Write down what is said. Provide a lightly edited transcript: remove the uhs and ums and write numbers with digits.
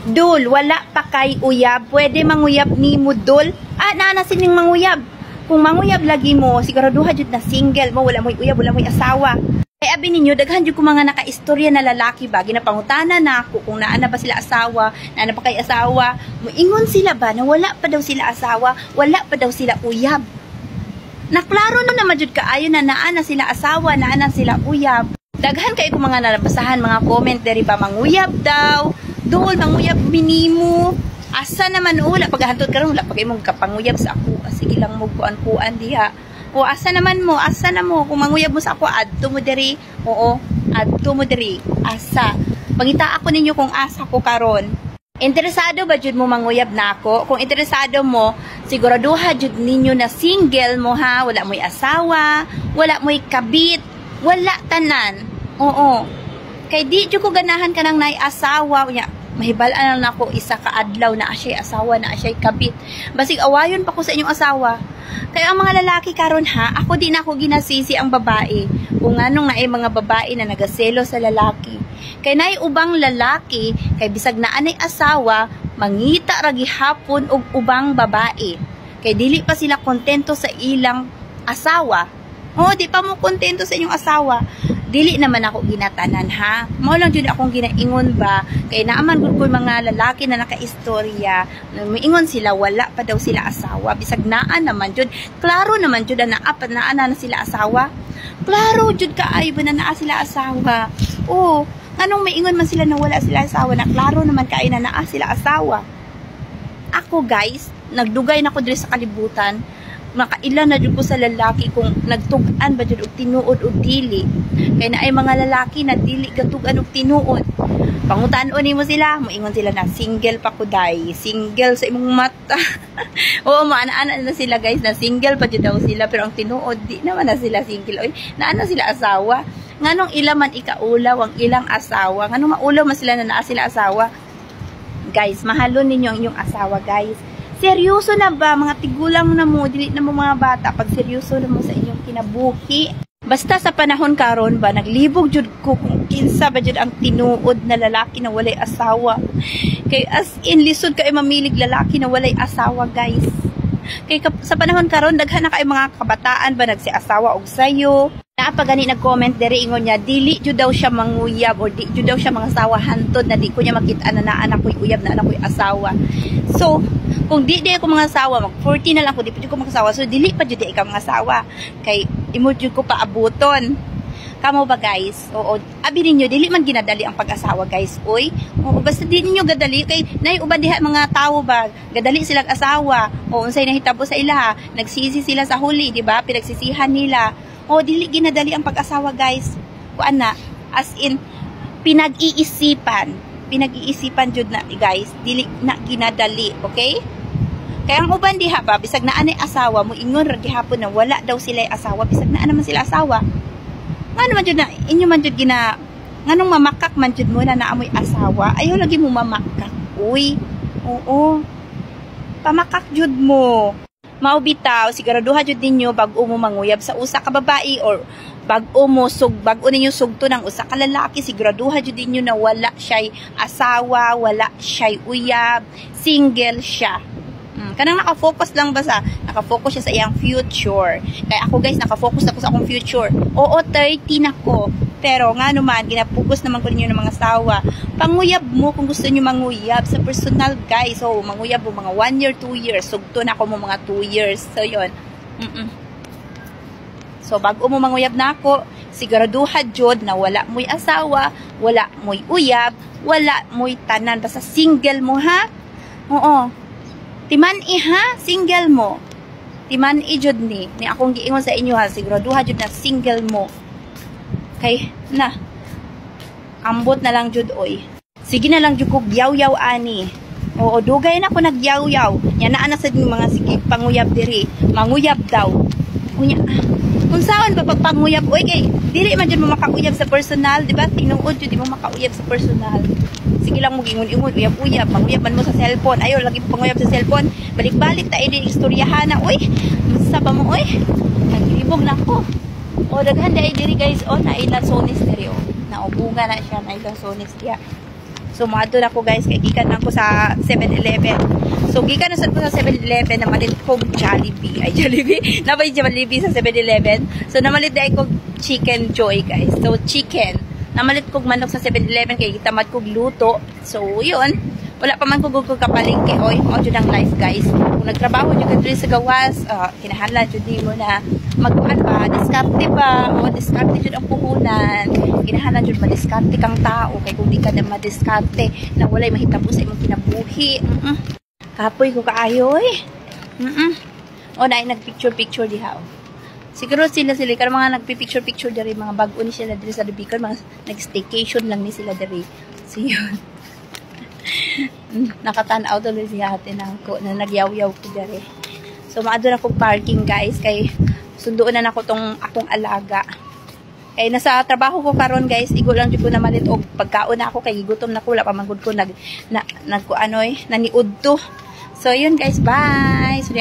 Dul, wala pa kay uyab. Pwede manguyab ni mo, dul. Naana sining manguyab. Kung manguyab lagi mo, siguraduha jud na single mo, wala mo'y uyab, wala mo'y asawa. Kaya abi ninyo, daghan jud ko mga nakaistorya na lalaki ba, ginapangutana na ako kung naana ba sila asawa, naana pa kay asawa, muingon sila ba na wala pa daw sila asawa, wala pa daw sila uyab. Naklaro na naman jud kaayo na naana sila asawa, naana sila uyab. Daghan kay ko mga nalabasahan, mga comment diri ba, manguyab daw, dol, manguyab minimo. Asa naman wala paghantod karon, wala pagay mong kapanguyab sa ako. Sige lang mo kuan-kuan diha. O asa naman mo, asa na mo kung manguyab mo sa ako, adto mo diri. Oo, adto mo diri. Asa. Pangita ako ninyo kung asa ko karon. Interesado ba jud mo manguyab na ako? Kung interesado mo, siguraduha jud ninyo na single mo ha, wala mo'y asawa, wala mo'y kabit, wala tanan. Oo. Kay di jud ko ganahan ka nang nay asawa nya. Mahibalaan na ako isa ka adlaw na asya'y asawa, na asya'y kabit. Basig awayon pa ko sa inyong asawa. Kaya ang mga lalaki karon ha, ako di na ako ginasisi ang babae. Kung anong naay mga babae na nagaselo sa lalaki. Kay naay ubang lalaki, kay bisag na anay asawa, mangita ra gihapon og ubang babae. Kay dili pa sila kontento sa ilang asawa. Di pa mo kontento sa inyong asawa. Dili naman ako ginatanan ha. Mao lang jud akong ginaingon ba kay naaman gud ko mga lalaki na nakaistorya, moingon sila wala pa daw sila asawa bisag naa naman jud. Klaro naman jud na apat na sila asawa. Klaro jud kaayo ba na naa sila asawa. Anong maingon man sila na wala sila asawa, na klaro naman kaayo na naa sila asawa. Ako guys, nagdugay na ko diri sa kalibutan. Makailan na jud ko sa lalaki kung nagtug-an ba jud og tinuod og dili. Kay naay mga lalaki na dili gatugan og tinuod. Pangutan-on nimo sila, moingon sila na single pa ko day, single sa imong mata. Maana-ana na sila guys, na single pa jud daw sila, pero ang tinuod di naman na sila single. Naana sila asawa. Nganong ila man ikaulaw ang ilang asawa? Nganong maulaw man sila na naa sila asawa? Guys, mahalon ninyo ang inyong asawa guys. Seryoso na ba? Mga tigulang na mo, dili na mo mga bata, pag seryoso na mo sa inyong kinabuhi. Basta sa panahon karon ba, naglibog jud ko kung kinsa ba jud ang tinuod na lalaki na walay asawa. Kay as in, lisod kay mamilig lalaki na walay asawa guys. Kay sa panahon karon daghan na kay mga kabataan ba nagsiasawa og sayo. Naapa gani nag-comment diri ingon niya dili jud daw siya manguyab or di jud daw siya mangasawa hantod na di ko niya makita na anak ko'y uyab na anak ko'y asawa. So, kung di ako mga asawa, mag 40 na lang ko, di pa ko mga asawa. So, dili pa jud ikaw mga asawa. Kay, imo jud ko paabuton. Kamo ba guys? Oo, abi ninyo, dili man ginadali ang pag-asawa guys. Basta di ninyo gadali. Kay, nay uban diha mga tao ba, gadali silang asawa. Unsay nahitabo sa ila, nagsisi sila sa huli, di ba? Pinagsisihan nila. Dili ginadali ang pag-asawa guys. Kuan na, as in, pinag-iisipan jud na guys, dili na ginadali, okay? Kaya ang uban diha ba bisag naa nay asawa mo ingon ra gihapon na wala daw sila asawa, bisag naa naman sila asawa. Ngano man jud na inyo man jud gina nganong mamakak man jud mo na naamoy asawa, ayaw lagi mo mamakak. Oo. Pamakak jud mo. Mao bitaw, siguraduha jud ninyo bag-o mo manguyab sa usa ka babae or bag-o ninyo sugto ng usa ka lalaki, siguraduha jud ninyo na wala siya'y asawa, wala siya'y uyab, single siya. Kanang nakafocus lang ba nakafocus siya sa iyang future. Kaya ako guys, nakafocus ako sa akong future. Oo, 30 na ko. Pero nga naman, ginapokus naman ko ninyo ng mga asawa. Panguyab mo kung gusto niyo manguyab sa personal guys. So, manguyab mo mga 1 year, 2 years. Sugto na ako mo mga 2 years. So, yun. So, bago mo manguyab na ako, siguraduha jud na wala mo'y asawa, wala mo'y uyab, wala mo'y tanan. Basta single mo ha? Oo. Timan-i ha? Single mo. Timan-i jud ni akong giingon sa inyo ha. Siguraduha jud na single mo. Kay, ambot na lang jud oy. Sige na lang jud ko yaw-yaw ani. Oo, dugay na ko nagyaw-yaw. Yan na sa mga sige panguyab diri. Manguyab daw. Unya, unsaon ba pagpanguyab oy kay dili man jud mo makauyab sa personal, di ba? Tinuod jud di mo makauyab sa personal. Sige lang mo gingon-ingon, uyab-uyab, manguyab man mo sa cellphone. Ayo lagi panguyab sa cellphone. Balik-balik ta ini istoryahan na oy. Unsa ba mo oy? Naglibog na ko. Daghan dai diri guys, na ilang sonis diri Naubunga na siya na ilang sonis diya. So moadto na ko guys kay gikan ako sa 7-Eleven. So gikan na sad ko sa 7-Eleven namalit ko Jollibee. Ay Jollibee. Nabay Jollibee sa 7-Eleven. So namalit dai ko chicken joy guys. So chicken. Namalit ko manok sa 7-Eleven kay gitamad ko luto. So yun. Wala pa man ko kapalingke oy. Mao jud ang life guys. Kung nagtrabaho jud ka diri sa gawas, kinahanglan jud nimo na magkuan ba, diskarte ba, o diskarte jud ang puhunan. Kinahanglan jud madiskarte kang tao kay kung di ka na madiskarte na walay mahitabo sa imong kinabuhi. Kapoy ko kaayo eh. O na nagpicture diha. Siguro sila karon mga nagpi-picture diri mga bag-o ni sila diri sa Bicol, mga nag-staycation lang ni sila diri. So yun. Nakatanaw tuloy siya atin ako na nagyaw-yaw ko dere. So maadto na ko parking guys kay sunduon na nako tong akong alaga. Kay nasa trabaho ko karon guys, igo lang jud ko na malit og pagkaon na ako kay gutom na ko, wala pa manggod ko naniud to. So yun guys, bye. So